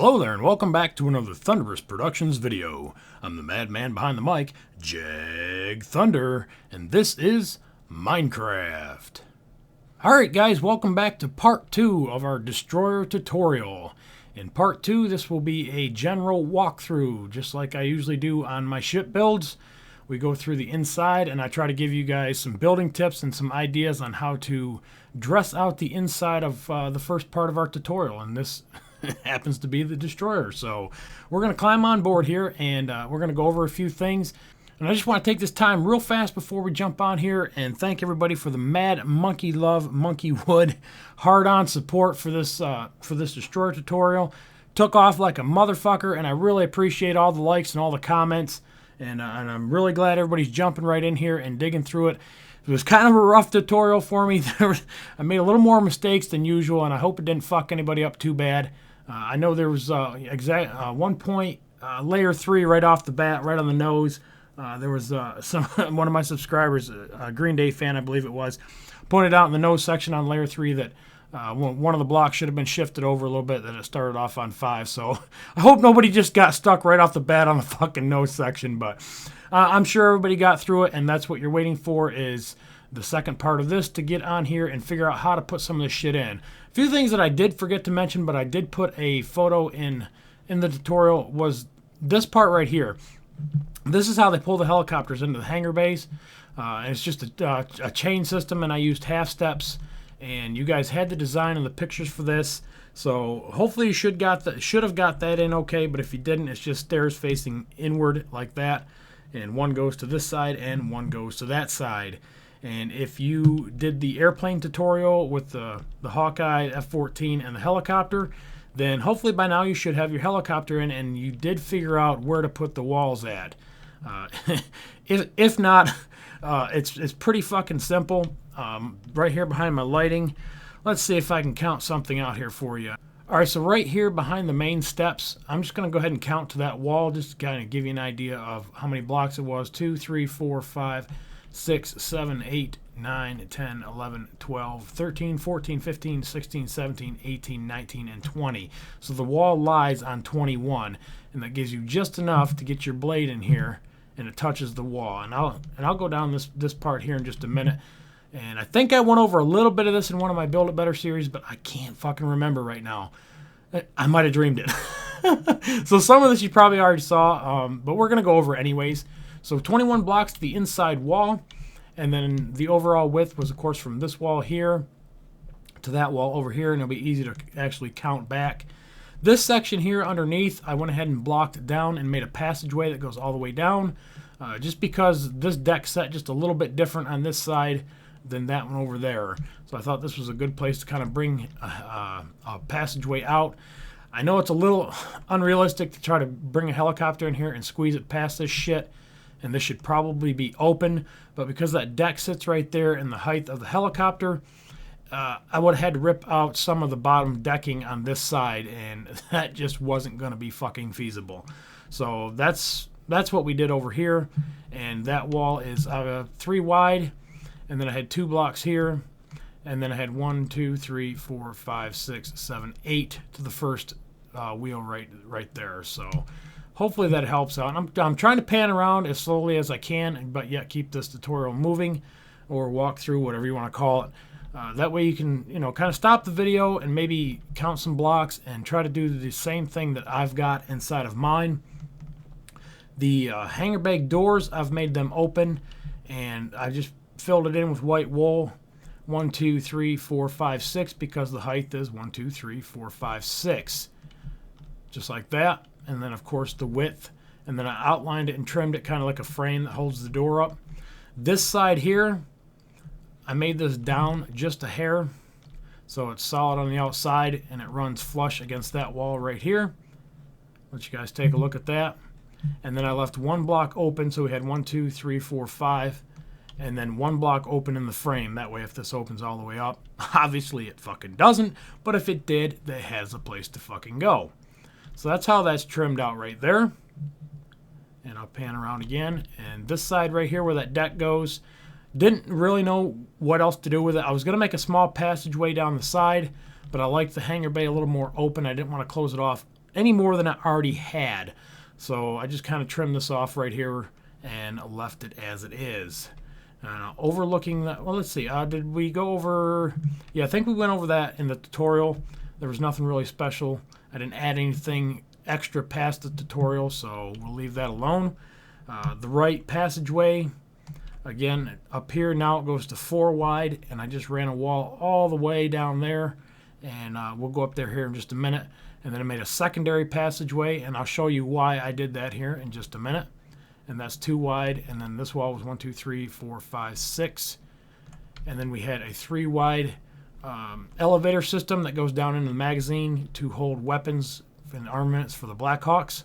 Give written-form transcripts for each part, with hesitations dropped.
Hello there and welcome back to another Thunderous Productions video. I'm the madman behind the mic, Jag Thunder, and this is Minecraft. Alright guys, welcome back to part 2 of our Destroyer tutorial. In part 2, this will be a general walkthrough, just like I usually do on my ship builds. We go through the inside and I try to give you guys some building tips and some ideas on how to dress out the inside of the first part of our tutorial, and this happens to be the Destroyer. So we're going to climb on board here and we're going to go over a few things. And I just want to take this time real fast before we jump on here and thank everybody for the mad monkey love, monkey wood, hard-on support for this Destroyer tutorial. Took off like a motherfucker, and I really appreciate all the likes and all the comments. And I'm really glad everybody's jumping right in here and digging through it. It was kind of a rough tutorial for me. I made a little more mistakes than usual, and I hope it didn't fuck anybody up too bad. I know there was one point, layer 3 right off the bat, right on the nose. There was one of my subscribers, a Green Day fan, I believe it was, pointed out in the nose section on layer 3 that one of the blocks should have been shifted over a little bit, that it started off on 5. So I hope nobody just got stuck right off the bat on the fucking nose section. But I'm sure everybody got through it, and that's what you're waiting for, is the second part of this, to get on here and figure out how to put some of this shit in. A few things that I did forget to mention, but I did put a photo in the tutorial, was this part right here. This is how they pull the helicopters into the hangar bays. And it's just a chain system, and I used half steps. And you guys had the design and the pictures for this, so hopefully you should have got that in okay. But if you didn't, it's just stairs facing inward like that, and one goes to this side and one goes to that side. And if you did the airplane tutorial with the Hawkeye, F-14, and the helicopter, then hopefully by now you should have your helicopter in, and you did figure out where to put the walls at. If not, it's pretty fucking simple. Right here behind my lighting, let's see if I can count something out here for you. Alright, so right here behind the main steps, I'm just going to go ahead and count to that wall, just to kind of give you an idea of how many blocks it was. 2, 3, 4, 5, 6, 7, 8, 9, 10, 11, 12, 13, 14, 15, 16, 17, 18, 19, and 20. So the wall lies on 21, and that gives you just enough to get your blade in here, and it touches the wall. And I'll go down this part here in just a minute. And I think I went over a little bit of this in one of my Build It Better series, but I can't fucking remember right now. I might have dreamed it. So some of this you probably already saw, but we're going to go over it anyways. So 21 blocks to the inside wall, and then the overall width was, of course, from this wall here to that wall over here, and it'll be easy to actually count back. This section here underneath, I went ahead and blocked it down and made a passageway that goes all the way down, just because this deck set just a little bit different on this side than that one over there. So I thought this was a good place to kind of bring a passageway out. I know it's a little unrealistic to try to bring a helicopter in here and squeeze it past this shit, and this should probably be open, but because that deck sits right there in the height of the helicopter, I would have had to rip out some of the bottom decking on this side, and that just wasn't going to be fucking feasible. So that's what we did over here, and that wall is 3 wide. And then I had 2 blocks here, and then I had 1, 2, 3, 4, 5, 6, 7, 8 to the first wheel right there. So hopefully that helps out. I'm trying to pan around as slowly as I can, but yet keep this tutorial moving, or walk through, whatever you want to call it. That way you can, kind of stop the video and maybe count some blocks and try to do the same thing that I've got inside of mine. The hangar bag doors, I've made them open, and I just filled it in with white wool. 1, 2, 3, 4, 5, 6, because the height is 1, 2, 3, 4, 5, 6. Just like that. And then, of course, the width. And then I outlined it and trimmed it kind of like a frame that holds the door up. This side here, I made this down just a hair, so it's solid on the outside, and it runs flush against that wall right here. Let you guys take a look at that. And then I left 1 block open, so we had 1, 2, 3, 4, 5. And then 1 block open in the frame. That way, if this opens all the way up, obviously it fucking doesn't, but if it did, it has a place to fucking go. So that's how that's trimmed out right there. And I'll pan around again. And this side right here where that deck goes, didn't really know what else to do with it. I was going to make a small passageway down the side, but I liked the hangar bay a little more open. I didn't want to close it off any more than I already had. So I just kind of trimmed this off right here and left it as it is. Overlooking that, well, let's see, did we go over, yeah, I think we went over that in the tutorial. There was nothing really special. I didn't add anything extra past the tutorial, so we'll leave that alone. The right passageway, again, up here now it goes to 4 wide, and I just ran a wall all the way down there, and we'll go up there here in just a minute. And then I made a secondary passageway, and I'll show you why I did that here in just a minute. And that's 2 wide, and then this wall was 1, 2, 3, 4, 5, 6. And then we had a 3 wide elevator system that goes down into the magazine to hold weapons and armaments for the Blackhawks.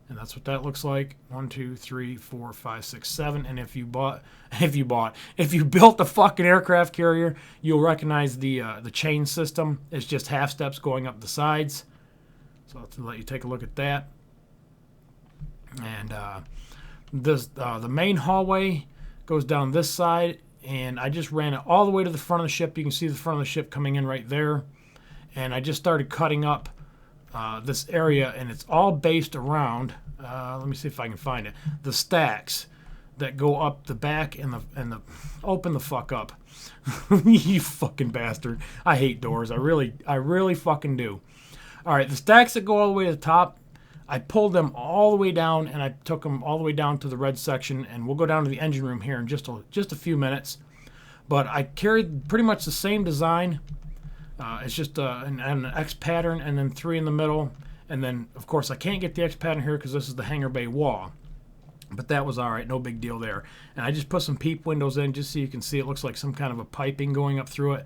And that's what that looks like. 1, 2, 3, 4, 5, 6, 7. And if you built the fucking aircraft carrier, you'll recognize the chain system. It's just half steps going up the sides. So I'll let you take a look at that. And the main hallway goes down this side, and I just ran it all the way to the front of the ship. You can see the front of the ship coming in right there. And I just started cutting up this area, and it's all based around, let me see if I can find it, the stacks that go up the back and the open the fuck up. You fucking bastard. I hate doors. I really fucking do. All right, the stacks that go all the way to the top, I pulled them all the way down, and I took them all the way down to the red section, and we'll go down to the engine room here in just a few minutes. But I carried pretty much the same design. It's just an X pattern, and then 3 in the middle. And then, of course, I can't get the X pattern here because this is the hangar bay wall. But that was all right, no big deal there. And I just put some peep windows in just so you can see it looks like some kind of a piping going up through it.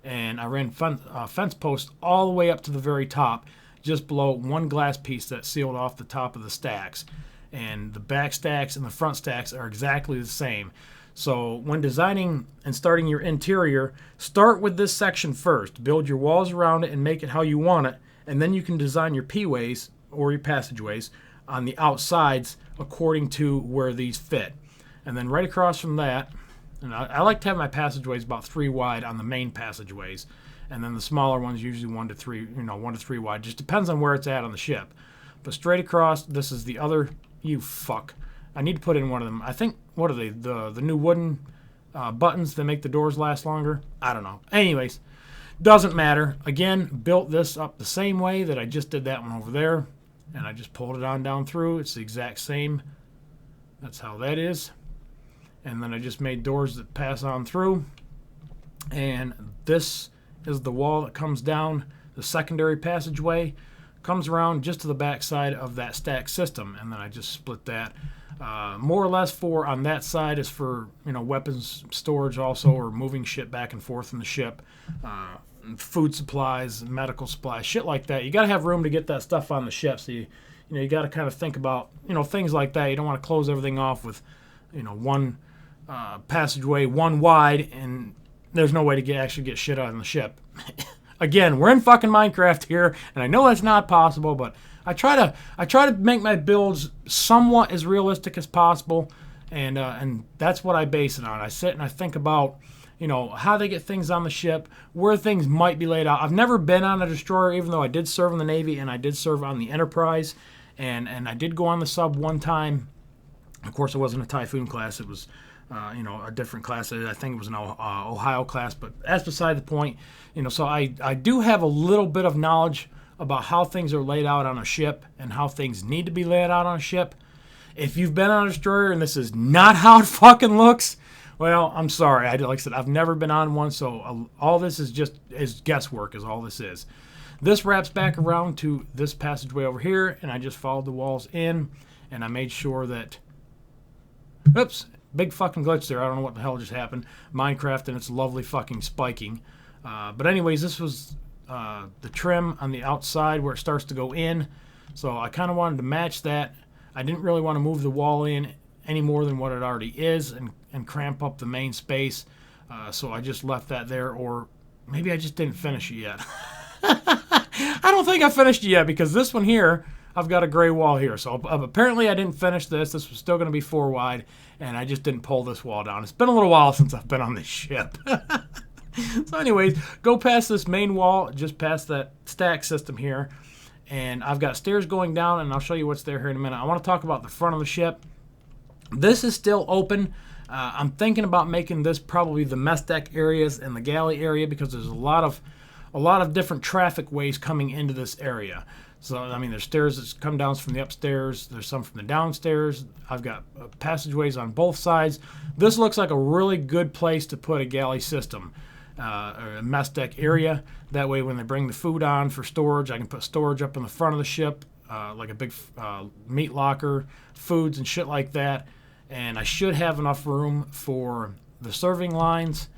And I ran fence posts all the way up to the very top, just below one glass piece that sealed off the top of the stacks. And the back stacks and the front stacks are exactly the same. So when designing and starting your interior, start with this section first. Build your walls around it and make it how you want it. And then you can design your P-ways or your passageways on the outsides according to where these fit. And then right across from that, and I like to have my passageways about 3 wide on the main passageways. And then the smaller ones usually 1 to 3, 1 to 3 wide. Just depends on where it's at on the ship. But straight across, this is the other, you fuck. I need to put in one of them. I think, what are they? The new wooden buttons that make the doors last longer? I don't know. Anyways, doesn't matter. Again, built this up the same way that I just did that one over there. And I just pulled it on down through. It's the exact same. That's how that is. And then I just made doors that pass on through. And this is the wall that comes down. The secondary passageway comes around just to the back side of that stack system. And then I just split that. More or less for on that side is for weapons storage also, or moving shit back and forth in the ship, food supplies, medical supplies, shit like that. You got to have room to get that stuff on the ship. So you got to kind of think about things like that. You don't want to close everything off with one passageway 1 wide, and there's no way to actually get shit on the ship. Again, we're in fucking Minecraft here, and I know that's not possible, but I try to make my builds somewhat as realistic as possible, and that's what I base it on. I sit and I think about how they get things on the ship, where things might be laid out. I've never been on a destroyer, even though I did serve in the Navy and I did serve on the Enterprise, and I did go on the sub one time. Of course, it wasn't a Typhoon class. It was a different class. I think it was an Ohio class, but that's beside the point. So I do have a little bit of knowledge about how things are laid out on a ship and how things need to be laid out on a ship. If you've been on a destroyer and this is not how it fucking looks, well, I'm sorry. Like I said, I've never been on one, so all this is guesswork is all this is. This wraps back around to this passageway over here, and I just followed the walls in, and I made sure that... Oops, big fucking glitch there. I don't know what the hell just happened. Minecraft and its lovely fucking spiking. But anyways, this was the trim on the outside where it starts to go in. So I kind of wanted to match that. I didn't really want to move the wall in any more than what it already is and cramp up the main space. So I just left that there, or maybe I just didn't finish it yet. I don't think I finished it yet, because this one here, I've got a gray wall here. So apparently I didn't finish this. This was still going to be 4 wide, and I just didn't pull this wall down. It's been a little while since I've been on this ship. So anyways, go past this main wall, just past that stack system here, And I've got stairs going down, and I'll show you what's there here in a minute. I want to talk about the front of the ship. This is still open. I'm thinking about making this probably the mess deck areas and the galley area, because there's a lot of different traffic ways coming into this area. So, I mean, there's stairs that come down from the upstairs. There's some from the downstairs. I've got passageways on both sides. This looks like a really good place to put a galley system, or a mess deck area. That way, when they bring the food on for storage, I can put storage up in the front of the ship, like a big meat locker, foods and shit like that. And I should have enough room for the serving lines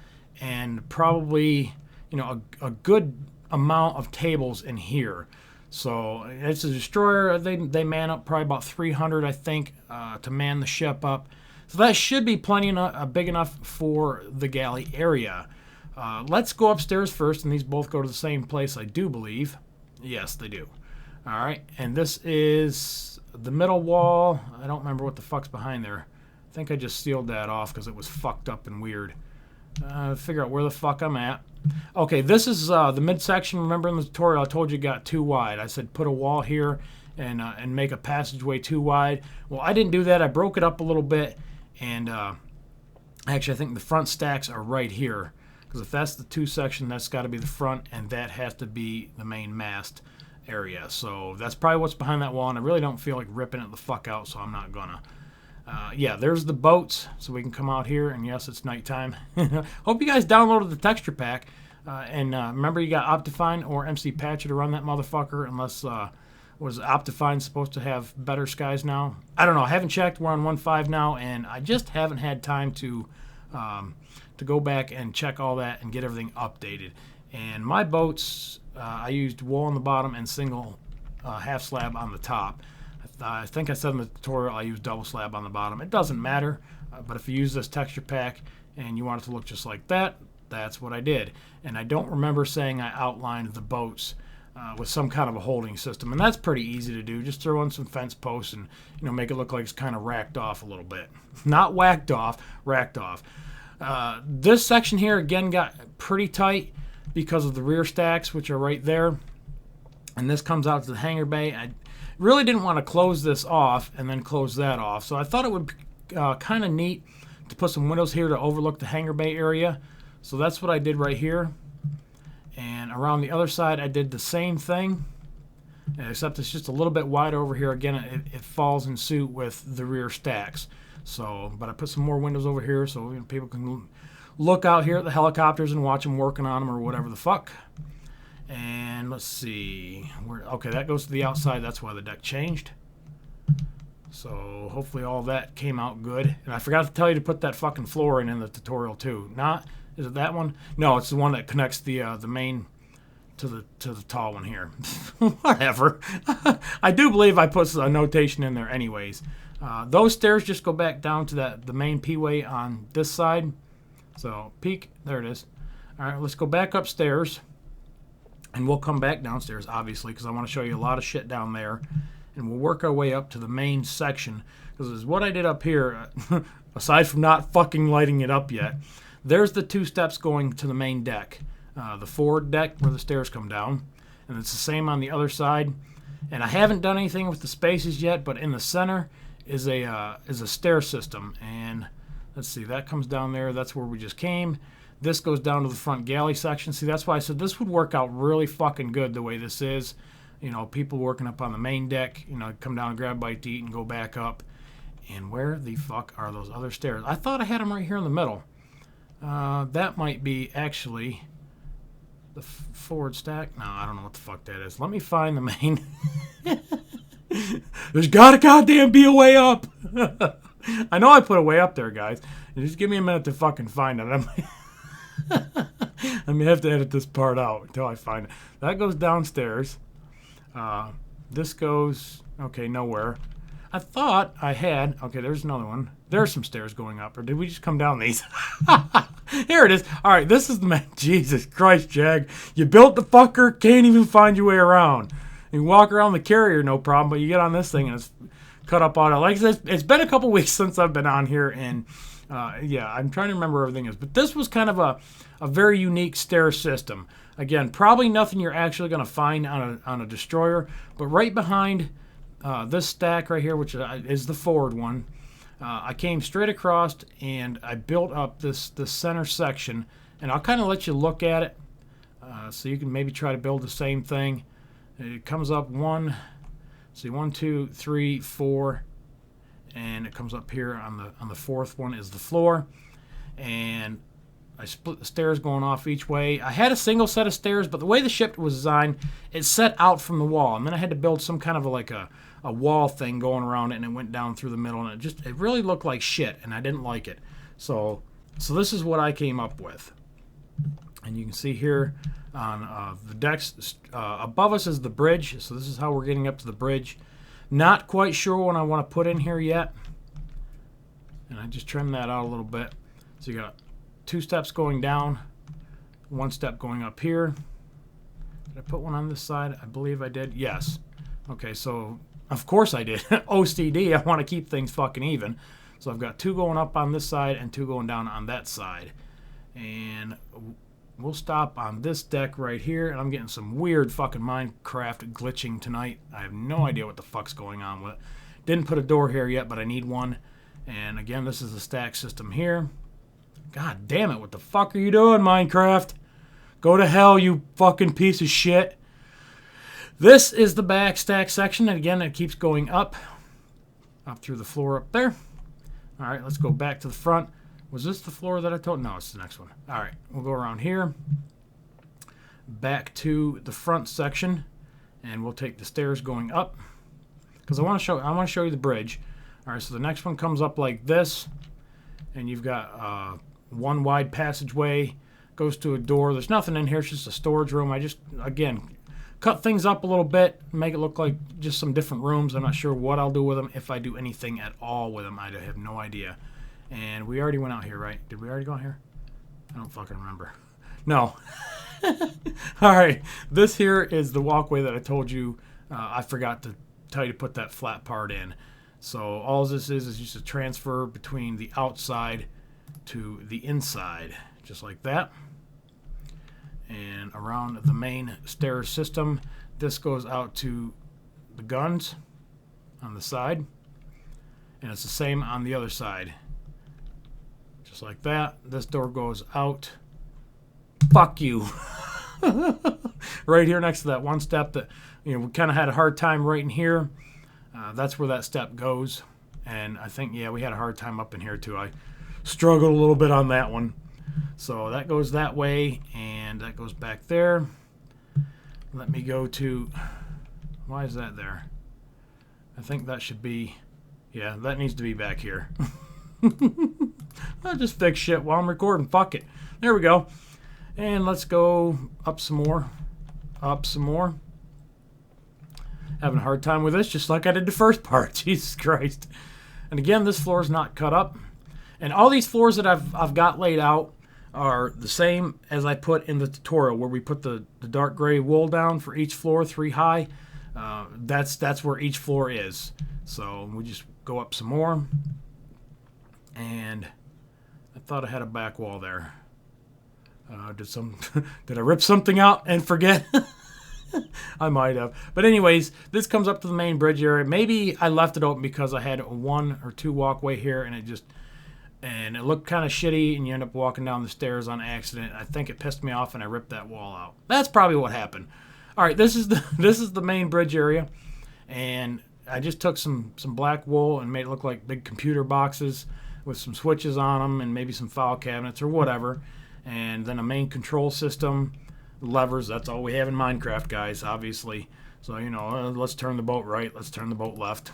and probably, you know, a good amount of tables in here. So it's a destroyer. They man up probably about 300, I think, to man the ship up. So that should be plenty enough, big enough for the galley area. Let's go upstairs first, and these both go to the same place, I do believe. Yes, they do. All right, and this is the middle wall. I don't remember what the fuck's behind there. I think I just sealed that off because it was fucked up and weird. Figure out where the fuck I'm at. Okay, this is the midsection. Remember in the tutorial I told you got too wide. I said put a wall here and make a passageway too wide. Well, I didn't do that. I broke it up a little bit, and actually I think the front stacks are right here, because if that's the two section, that's got to be the front, and that has to be the main mast area. So that's probably what's behind that wall, and I really don't feel like ripping it the fuck out, so I'm not gonna. Yeah, there's the boats, so we can come out here, and yes, it's nighttime. Hope you guys downloaded the texture pack, and remember, you got Optifine or MC Patcher to run that motherfucker, unless was Optifine supposed to have better skies now? I don't know. I haven't checked. We're on 1.5 now, and I just haven't had time to go back and check all that and get everything updated. And my boats, I used wool on the bottom and single half slab on the top. I think I said in the tutorial I use double slab on the bottom. It doesn't matter, but if you use this texture pack and you want it to look just like that, that's what I did. And I don't remember saying I outlined the boats with some kind of a holding system, and that's pretty easy to do. Just throw in some fence posts and, you know, make it look like it's kind of racked off a little bit. Not whacked off, racked off. This section here again got pretty tight because of the rear stacks, which are right there, and this comes out to the hangar bay. I really didn't want to close this off and then close that off, so I thought it would be kind of neat to put some windows here to overlook the hangar bay area. So that's what I did right here. And around the other side I did the same thing, except it's just a little bit wider over here. Again, it falls in suit with the rear stacks. So, but I put some more windows over here so, you know, people can look out here at the helicopters and watch them working on them or whatever the fuck. And let's see, okay, that goes to the outside. That's why the deck changed. So hopefully all that came out good. And I forgot to tell you to put that fucking floor in the tutorial too. Is it that one? No, it's the one that connects the main to the tall one here. Whatever. I do believe I put a notation in there anyways. Those stairs just go back down to the main P-way on this side. So peek, there it is. All right, let's go back upstairs. And we'll come back downstairs, obviously, because I want to show you a lot of shit down there. And we'll work our way up to the main section. Because what I did up here, aside from not fucking lighting it up yet, there's the two steps going to the main deck. The forward deck where the stairs come down. And it's the same on the other side. And I haven't done anything with the spaces yet, but in the center is a stair system. And let's see, that comes down there. That's where we just came. This goes down to the front galley section. See, that's why I said this would work out really fucking good the way this is. You know, people working up on the main deck, you know, come down and grab a bite to eat and go back up. And where the fuck are those other stairs? I thought I had them right here in the middle. That might be actually the forward stack. No, I don't know what the fuck that is. Let me find the main. There's gotta goddamn be a way up. I know I put a way up there, guys. Just give me a minute to fucking find it. I may have to edit this part out until I find it. That goes downstairs. This goes, okay, nowhere. I thought I had, okay, there's another one. There's some stairs going up, or did we just come down these? Here it is. All right, this is the man. Jesus Christ, Jag. You built the fucker, can't even find your way around. You can walk around the carrier, no problem, but you get on this thing and it's cut up on it. Like I said, it's been a couple weeks since I've been on here, and yeah, I'm trying to remember where everything is. But this was kind of a very unique stair system. Again, probably nothing you're actually going to find on a destroyer, but right behind this stack right here, which is the forward one, I came straight across and I built up this center section, and I'll kind of let you look at it so you can maybe try to build the same thing. It comes up one, 2, 3, 4, and it comes up here on the fourth one is the floor, and I split the stairs going off each way. I had a single set of stairs, but the way the ship was designed, it set out from the wall. And then I had to build some kind of like a wall thing going around it, and it went down through the middle. And it really looked like shit, and I didn't like it. So this is what I came up with. And you can see here on the decks, above us is the bridge. So this is how we're getting up to the bridge. Not quite sure what I want to put in here yet. And I just trimmed that out a little bit. So you got 2 steps going down, 1 step going up here. Did I put one on this side? I believe I did. Yes. Okay, so of course I did. OCD, I want to keep things fucking even. So I've got 2 going up on this side and 2 going down on that side. And we'll stop on this deck right here. And I'm getting some weird fucking Minecraft glitching tonight. I have no idea what the fuck's going on with it. Didn't put a door here yet, but I need one. And again, this is the stack system here. God damn it, what the fuck are you doing, Minecraft? Go to hell, you fucking piece of shit. This is the back stack section, and again, it keeps going up through the floor up there. All right, let's go back to the front. Was this the floor that I told? No, it's the next one. All right, we'll go around here, back to the front section, and we'll take the stairs going up because I want to show you the bridge. All right, so the next one comes up like this, and you've got 1 wide passageway, goes to a door. There's nothing in here. It's just a storage room. I just, again, cut things up a little bit, make it look like just some different rooms. I'm not sure what I'll do with them, if I do anything at all with them. I have no idea. And we already went out here, right? Did we already go out here? I don't fucking remember. No. All right. This here is the walkway that I told you. I forgot to tell you to put that flat part in. So all this is just a transfer between the outside to the inside, just like that. And around the main stairs system, this goes out to the guns on the side, and it's the same on the other side, just like that. This door goes out. Fuck you. Right here next to that 1 step that we kind of had a hard time right in here. That's where that step goes, and I think we had a hard time up in here too. I struggled a little bit on that one. So that goes that way, and that goes back there. Let me go to, why is that there? I think that should be, that needs to be back here. I'll just fix shit while I'm recording. Fuck it. There we go. And let's go up some more. Up some more. Having a hard time with this, just like I did the first part. Jesus Christ. And again, this floor is not cut up. And all these floors that I've got laid out are the same as I put in the tutorial, where we put the dark gray wool down for each floor, 3 high. That's where each floor is. So we just go up some more. And I thought I had a back wall there. Did I rip something out and forget? I might have. But anyways, this comes up to the main bridge area. Maybe I left it open because I had a 1 or 2 walkway here, and it looked kind of shitty, and you end up walking down the stairs on accident. I think it pissed me off, and I ripped that wall out. That's probably what happened. All right, this is the main bridge area, and I just took some black wool and made it look like big computer boxes with some switches on them and maybe some file cabinets or whatever, and then a main control system, levers. That's all we have in Minecraft, guys, obviously. So, let's turn the boat right, let's turn the boat left.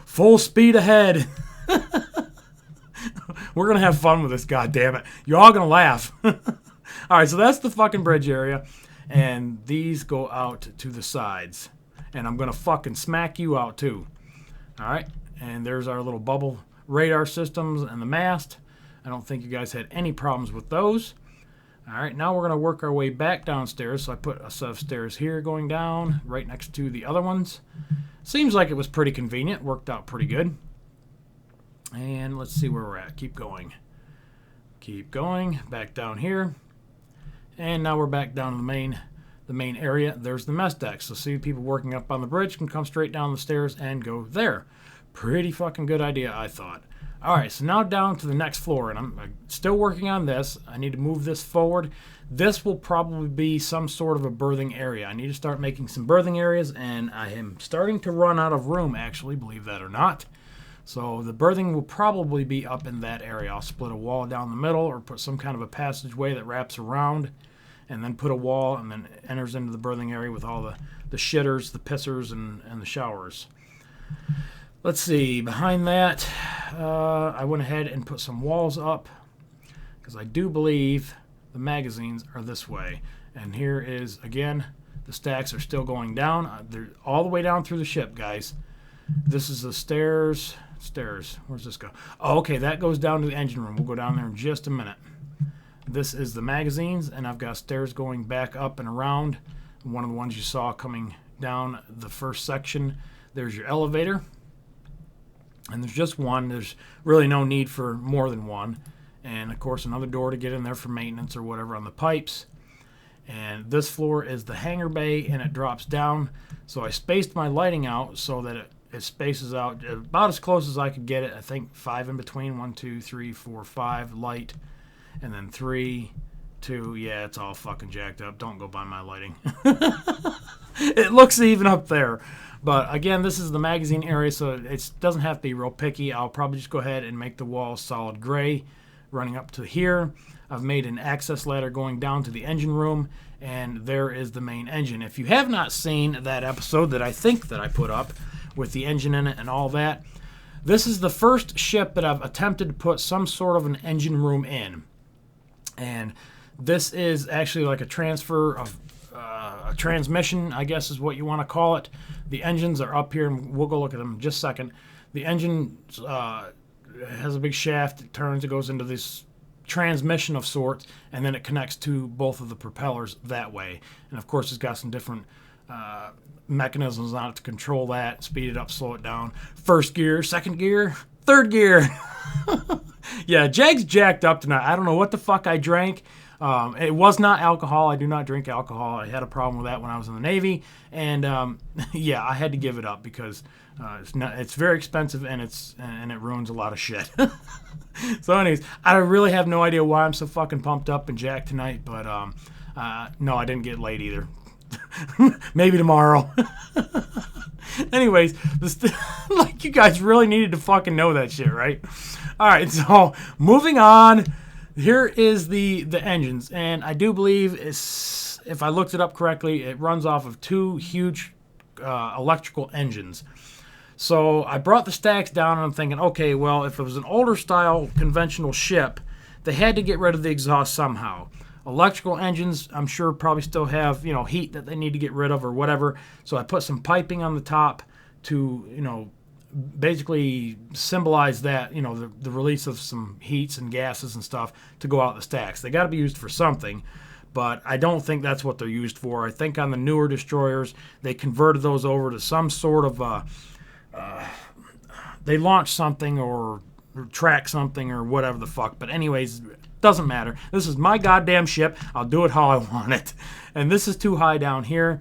Full speed ahead. We're going to have fun with this, goddammit. You're all going to laugh. All right, so that's the fucking bridge area. And these go out to the sides. And I'm going to fucking smack you out, too. All right, and there's our little bubble radar systems and the mast. I don't think you guys had any problems with those. All right, now we're going to work our way back downstairs. So I put a set of stairs here going down right next to the other ones. Seems like it was pretty convenient. Worked out pretty good. And let's see where we're at. Keep going. Keep going. Back down here. And now we're back down to the main area. There's the mess deck. So see, people working up on the bridge can come straight down the stairs and go there. Pretty fucking good idea, I thought. All right, so now down to the next floor, and I'm still working on this. I need to move this forward. This will probably be some sort of a berthing area. I need to start making some berthing areas, and I am starting to run out of room, actually, believe that or not. So the berthing will probably be up in that area. I'll split a wall down the middle or put some kind of a passageway that wraps around, and then put a wall and then enters into the berthing area with all the shitters, the pissers, and the showers. Let's see, behind that, I went ahead and put some walls up because I do believe the magazines are this way. And here is, again, the stacks are still going down. They're all the way down through the ship, guys. This is the stairs. Where's this go? Oh, okay, that goes down to the engine room. We'll go down there in just a minute. This is the magazines, and I've got stairs going back up and around. One of the ones you saw coming down the first section, there's your elevator. And there's just one. There's really no need for more than one. And, of course, another door to get in there for maintenance or whatever on the pipes. And this floor is the hangar bay, and it drops down. So I spaced my lighting out so that it spaces out about as close as I could get it. I think 5 in between. 1, 2, 3, 4, 5 light. And then 3, 2. Yeah, it's all fucking jacked up. Don't go by my lighting. It looks even up there. But again, this is the magazine area, so it doesn't have to be real picky. I'll probably just go ahead and make the walls solid gray running up to here. I've made an access ladder going down to the engine room, and there is the main engine. If you have not seen that episode that I think that I put up with the engine in it and all that, this is the first ship that I've attempted to put some sort of an engine room in. And this is actually like a transfer of a transmission, I guess is what you want to call it. The engines are up here, and we'll go look at them in just a second. The engine has a big shaft. It turns, it goes into this transmission of sorts, and then it connects to both of the propellers that way. And, of course, it's got some different mechanisms on it to control that, speed it up, slow it down. First gear, second gear, third gear. Yeah, Jag's jacked up tonight. I don't know what the fuck I drank. It was not alcohol. I do not drink alcohol. I had a problem with that when I was in the Navy, and yeah, I had to give it up because it's very expensive and it ruins a lot of shit. So, anyways, I really have no idea why I'm so fucking pumped up and jacked tonight, but no, I didn't get laid either. Maybe tomorrow. Anyways, like you guys really needed to fucking know that shit, right? All right, so moving on. Here is the engines, and I do believe, if I looked it up correctly, it runs off of 2 huge electrical engines. So I brought the stacks down, and I'm thinking, okay, well, if it was an older style conventional ship, they had to get rid of the exhaust somehow. Electrical engines, I'm sure, probably still have, heat that they need to get rid of or whatever. So I put some piping on the top to, basically symbolize that, the release of some heats and gases and stuff to go out the stacks. They got to be used for something, but I don't think that's what they're used for. I think on the newer destroyers, they converted those over to some sort of, they launched something or track something or whatever the fuck. But anyways, doesn't matter. This is my goddamn ship. I'll do it how I want it. And this is too high down here.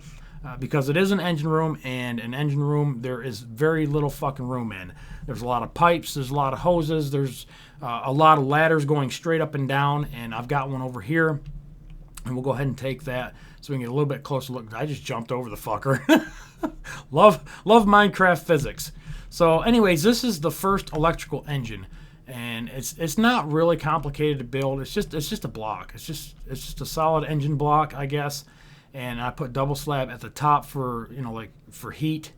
Because it is an engine room, and an engine room there is very little fucking room in. There's a lot of pipes, there's a lot of hoses, there's a lot of ladders going straight up and down, and I've got one over here, and we'll go ahead and take that so we can get a little bit closer look. I just jumped over the fucker. Love Minecraft physics. So anyways, this is the first electrical engine, and it's not really complicated to build. It's just a block. It's just a solid engine block, I guess. And I put double slab at the top for, like for heat,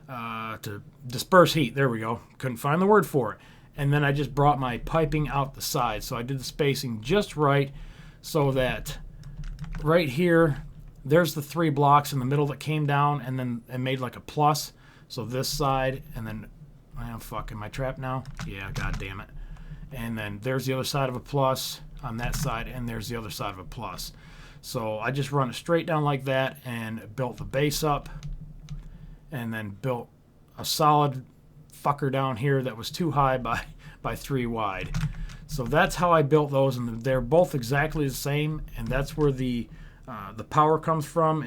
to disperse heat. There we go. Couldn't find the word for it. And then I just brought my piping out the side. So I did the spacing just right so that right here, there's the 3 blocks in the middle that came down and then it made like a plus. So this side, and then, am I trapped now? Yeah, god damn it. And then there's the other side of a plus on that side, and there's the other side of a plus. So I just run it straight down like that and built the base up and then built a solid fucker down here that was too high by 3 wide. So that's how I built those, and they're both exactly the same, and that's where the power comes from.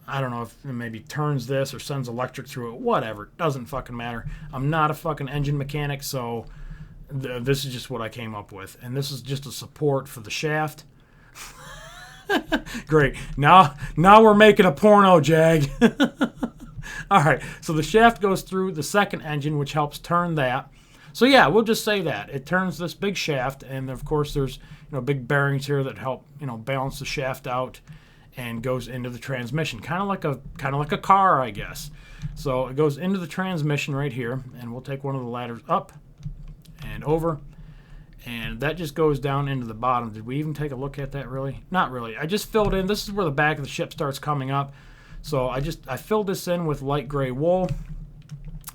I don't know if it maybe turns this or sends electric through it, whatever. It doesn't fucking matter. I'm not a fucking engine mechanic, so this is just what I came up with. And this is just a support for the shaft. Great. Now we're making a porno, Jag. All right, so the shaft goes through the second engine, which helps turn that. So yeah, we'll just say that. It turns this big shaft, and of course there's big bearings here that help balance the shaft out and goes into the transmission. Kind of like a car, I guess. So it goes into the transmission right here, and we'll take one of the ladders up and over. And that just goes down into the bottom. Did we even take a look at that, really? Not really. I just filled in. This is where the back of the ship starts coming up. So I filled this in with light gray wool.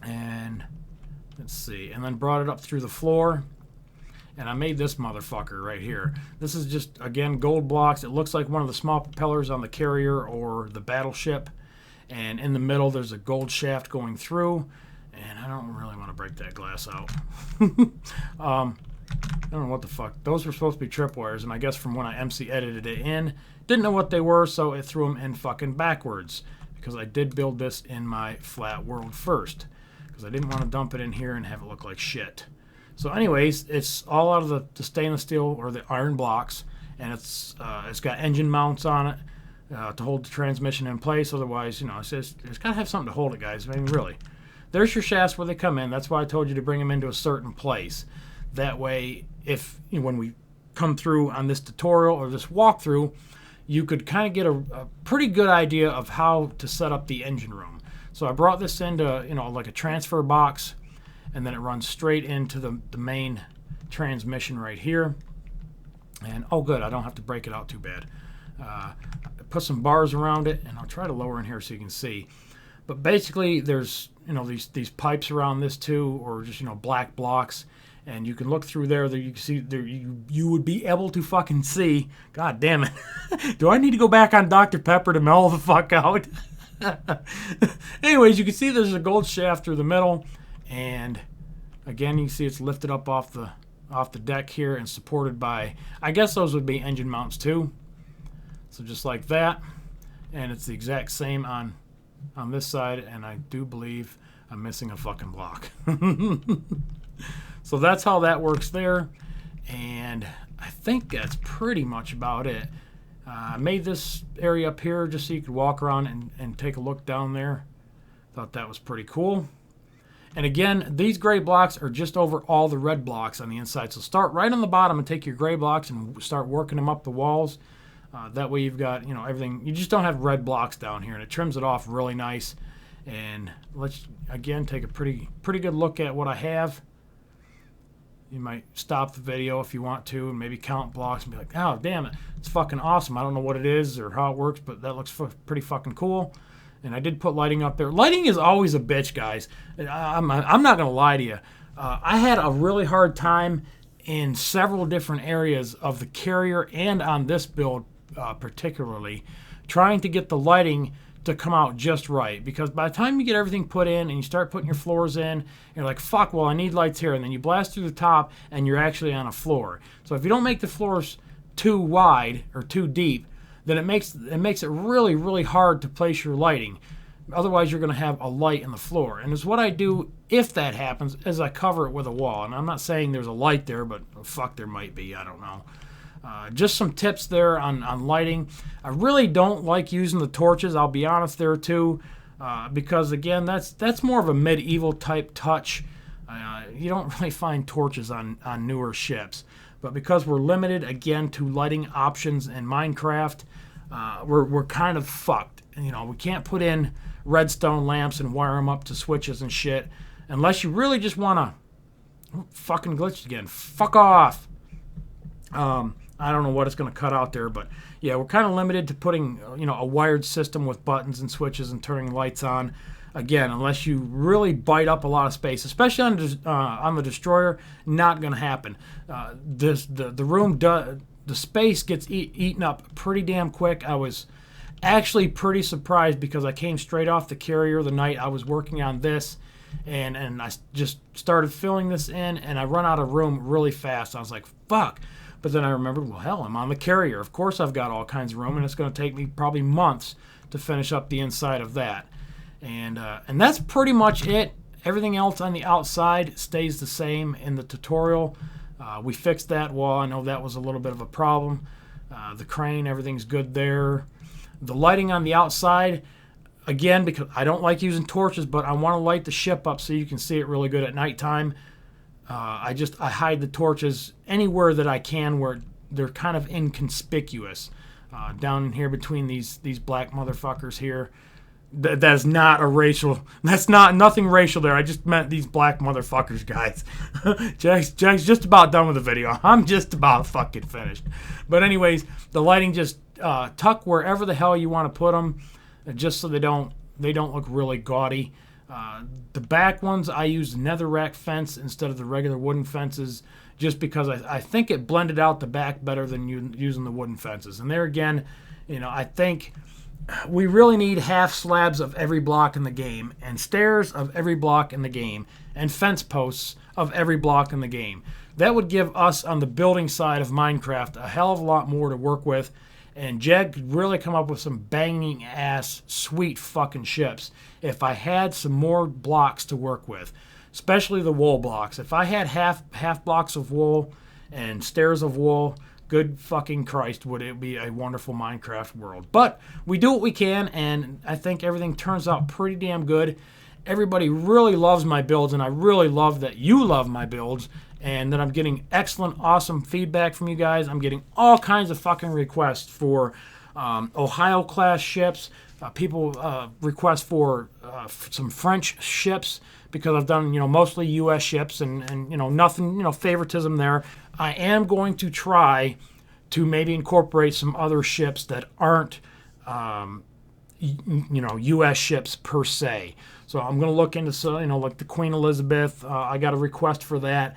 And let's see. And then brought it up through the floor. And I made this motherfucker right here. This is just, again, gold blocks. It looks like one of the small propellers on the carrier or the battleship. And in the middle, there's a gold shaft going through. And I don't really want to break that glass out. I don't know what the fuck. Those were supposed to be tripwires, and I guess from when I MC edited it in, didn't know what they were, so it threw them in fucking backwards. Because I did build this in my flat world first. Because I didn't want to dump it in here and have it look like shit. So anyways, it's all out of the stainless steel or the iron blocks, and it's got engine mounts on it to hold the transmission in place. Otherwise, it's got to have something to hold it, guys. I mean, really. There's your shafts where they come in. That's why I told you to bring them into a certain place. That way, if when we come through on this tutorial or this walkthrough, you could kind of get a pretty good idea of how to set up the engine room. So I brought this into like a transfer box, and then it runs straight into the main transmission right here. And oh good, I don't have to break it out too bad. Put some bars around it, and I'll try to lower in here so you can see. But basically, there's these pipes around this too, or just black blocks. And you can look through there. You can see there. You would be able to fucking see. God damn it! Do I need to go back on Dr. Pepper to mellow the fuck out? Anyways, you can see there's a gold shaft through the middle, and again, you can see it's lifted up off the deck here and supported by. I guess those would be engine mounts too. So just like that, and it's the exact same on this side. And I do believe I'm missing a fucking block. So that's how that works there, and I think that's pretty much about it. I made this area up here just so you could walk around and take a look down there. Thought that was pretty cool. And again, these gray blocks are just over all the red blocks on the inside. So start right on the bottom and take your gray blocks and start working them up the walls. That way you've got everything. You just don't have red blocks down here, and it trims it off really nice. And let's again take a pretty good look at what I have. You might stop the video if you want to and maybe count blocks and be like, oh, damn it, it's fucking awesome. I don't know what it is or how it works, but that looks pretty fucking cool. And I did put lighting up there. Lighting is always a bitch, guys. I'm not going to lie to you. I had a really hard time in several different areas of the carrier and on this build particularly, trying to get the lighting to come out just right, because by the time you get everything put in and you start putting your floors in, you're like, fuck, well, I need lights here, and then you blast through the top and you're actually on a floor. So if you don't make the floors too wide or too deep, then it makes it really, really hard to place your lighting. Otherwise, you're going to have a light in the floor. And it's what I do if that happens, is I cover it with a wall. And I'm not saying there's a light there, but fuck, there might be. I don't know. Just some tips there on lighting. I really don't like using the torches, I'll be honest there too, because again, that's more of a medieval type touch. You don't really find torches on newer ships. But because we're limited again to lighting options in Minecraft, we're kind of fucked. We can't put in redstone lamps and wire them up to switches and shit unless you really just want to fucking glitch again. Fuck off. I don't know what it's going to cut out there, but yeah, we're kind of limited to putting a wired system with buttons and switches and turning lights on. Again, unless you really bite up a lot of space, especially on the destroyer, not going to happen. The space gets eaten up pretty damn quick. I was actually pretty surprised because I came straight off the carrier the night I was working on this, and I just started filling this in, and I run out of room really fast. I was like, fuck. But then I remembered, well, hell, I'm on the carrier. Of course I've got all kinds of room, and it's going to take me probably months to finish up the inside of that. And that's pretty much it. Everything else on the outside stays the same in the tutorial. We fixed that wall. I know that was a little bit of a problem. The crane, everything's good there. The lighting on the outside, again, because I don't like using torches, but I want to light the ship up so you can see it really good at nighttime. I hide the torches anywhere that I can where they're kind of inconspicuous. Down in here between these black motherfuckers here. That's not a racial. That's nothing racial there. I just meant these black motherfuckers, guys. Jack's just about done with the video. I'm just about fucking finished. But anyways, the lighting just tuck wherever the hell you want to put them, just so they don't look really gaudy. The back ones I used netherrack fence instead of the regular wooden fences, just because I think it blended out the back better than using the wooden fences. And there again, I think we really need half slabs of every block in the game, and stairs of every block in the game, and fence posts of every block in the game. That would give us on the building side of Minecraft a hell of a lot more to work with, and Jag could really come up with some banging ass sweet fucking ships if I had some more blocks to work with, especially the wool blocks. If I had half blocks of wool and stairs of wool, good fucking Christ, would it be a wonderful Minecraft world. But we do what we can, and I think everything turns out pretty damn good. Everybody really loves my builds, and I really love that you love my builds, and that I'm getting excellent, awesome feedback from you guys. I'm getting all kinds of fucking requests for Ohio-class ships. People request for some French ships, because I've done, mostly U.S. ships, and nothing, favoritism there. I am going to try to maybe incorporate some other ships that aren't, U.S. ships per se. So I'm going to look into, like the Queen Elizabeth. I got a request for that.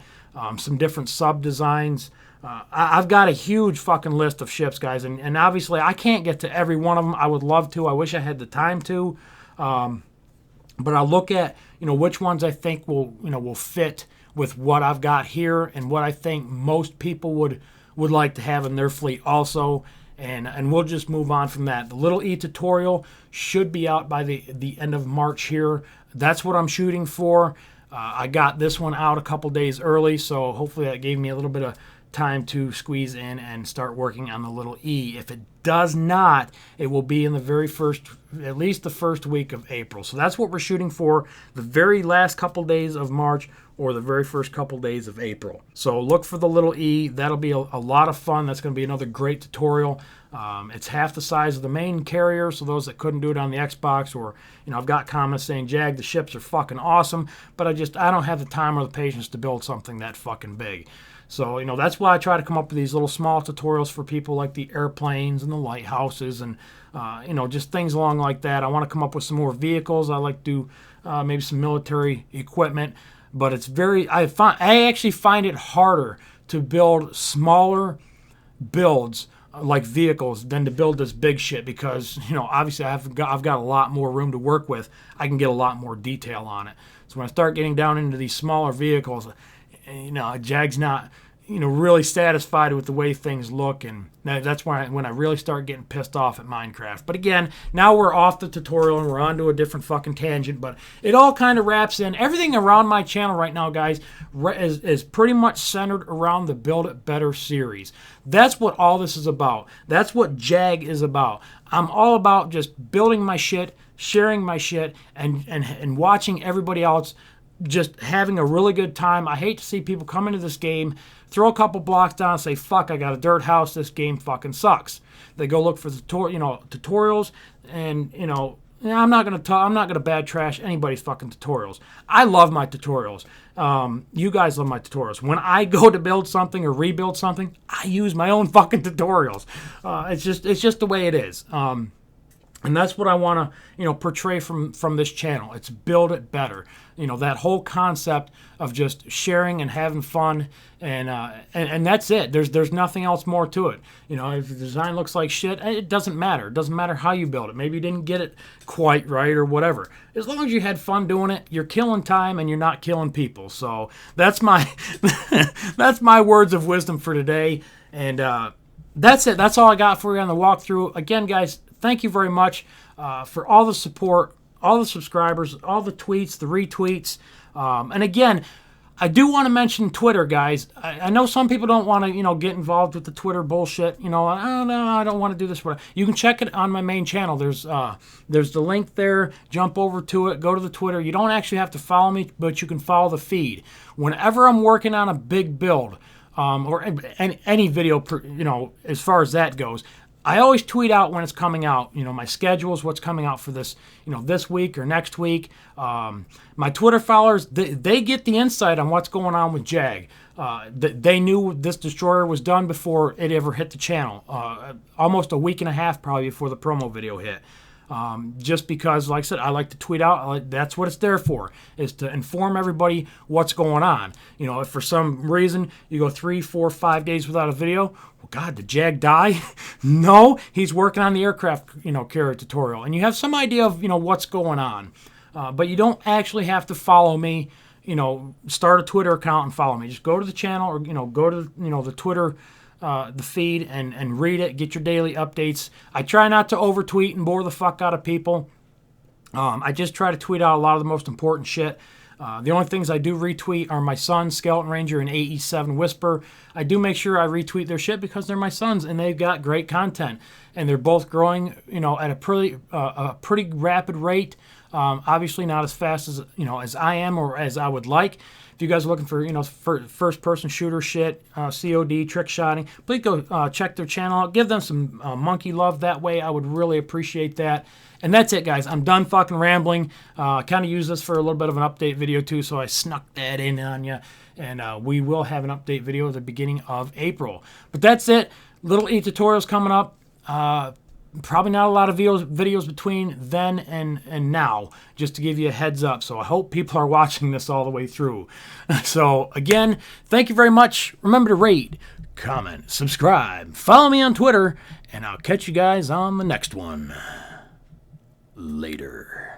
Some different sub designs. I've got a huge fucking list of ships, guys, and obviously I can't get to every one of them. I would love to. I wish I had the time to. But I'll look at, which ones I think will fit with what I've got here, and what I think most people would like to have in their fleet also, and we'll just move on from that. The little E tutorial should be out by the end of March here. That's what I'm shooting for. I got this one out a couple days early, so hopefully that gave me a little bit of time to squeeze in and start working on the little E. If it does not, it will be in at least the first week of April. So that's what we're shooting for, the very last couple days of March or the very first couple days of April. So look for the little E. That'll be a lot of fun. That's going to be another great tutorial. It's half the size of the main carrier, so those that couldn't do it on the Xbox, or I've got comments saying, Jag, the ships are fucking awesome, but I don't have the time or the patience to build something that fucking big. So, that's why I try to come up with these little small tutorials for people, like the airplanes and the lighthouses and, just things along like that. I want to come up with some more vehicles. I like to do maybe some military equipment. But it's I actually find it harder to build smaller builds like vehicles than to build this big shit, because, obviously I've got a lot more room to work with. I can get a lot more detail on it. So when I start getting down into these smaller vehicles, Jag's not, really satisfied with the way things look, and that's when I really start getting pissed off at Minecraft. But again, now we're off the tutorial and we're on to a different fucking tangent, but it all kind of wraps in. Everything around my channel right now, guys, is pretty much centered around the Build It Better series. That's what all this is about. That's what Jag is about. I'm all about just building my shit, sharing my shit, and watching everybody else just having a really good time. I hate to see people come into this game, throw a couple blocks down, and say, fuck, I got a dirt house, this game fucking sucks. They go look for the tutorials, and I'm not gonna bad trash anybody's fucking tutorials. I love my tutorials. You guys love my tutorials. When I go to build something or rebuild something, I use my own fucking tutorials. It's just the way it is. And that's what I want to, portray from this channel. It's build it better. That whole concept of just sharing and having fun, and that's it. There's nothing else more to it. If the design looks like shit, it doesn't matter. It doesn't matter how you build it. Maybe you didn't get it quite right or whatever. As long as you had fun doing it, you're killing time and you're not killing people. So that's my that's my words of wisdom for today. And that's it. That's all I got for you on the walkthrough. Again, guys, thank you very much for all the support, all the subscribers, all the tweets, the retweets. And again, I do want to mention Twitter, guys. I know some people don't want to, get involved with the Twitter bullshit. I don't know, I don't want to do this. You can check it on my main channel. There's the link there. Jump over to it. Go to the Twitter. You don't actually have to follow me, but you can follow the feed. Whenever I'm working on a big build, or any video, as far as that goes, I always tweet out when it's coming out, my schedules, what's coming out for this, this week or next week. My Twitter followers, they get the insight on what's going on with Jag. They knew this destroyer was done before it ever hit the channel. Almost a week and a half probably before the promo video hit. Just because, like I said, I like to tweet out. That's what it's there for, is to inform everybody what's going on. If for some reason you go 3, 4, 5 days without a video, well, God, did Jag die? No, he's working on the aircraft, carrier tutorial, and you have some idea of, what's going on. But you don't actually have to follow me. Start a Twitter account and follow me. Just go to the channel, or go to the Twitter. The feed and read it, get your daily updates. I try not to overtweet and bore the fuck out of people. I just try to tweet out a lot of the most important shit. The only things I do retweet are my sons, Skeleton Ranger and AE7 Whisper. I do make sure I retweet their shit because they're my sons and they've got great content. And they're both growing, at a pretty rapid rate. Obviously not as fast as, as I am or as I would like. If you guys are looking for, first-person shooter shit, COD, trick shotting, please go check their channel out. Give them some monkey love that way. I would really appreciate that. And that's it, guys. I'm done fucking rambling. Kind of use this for a little bit of an update video, too, so I snuck that in on you. And we will have an update video at the beginning of April. But that's it. Little e-tutorials coming up. Probably not a lot of videos between then and now, just to give you a heads up. So I hope people are watching this all the way through. So again, thank you very much. Remember to rate, comment, subscribe, follow me on Twitter, and I'll catch you guys on the next one. Later.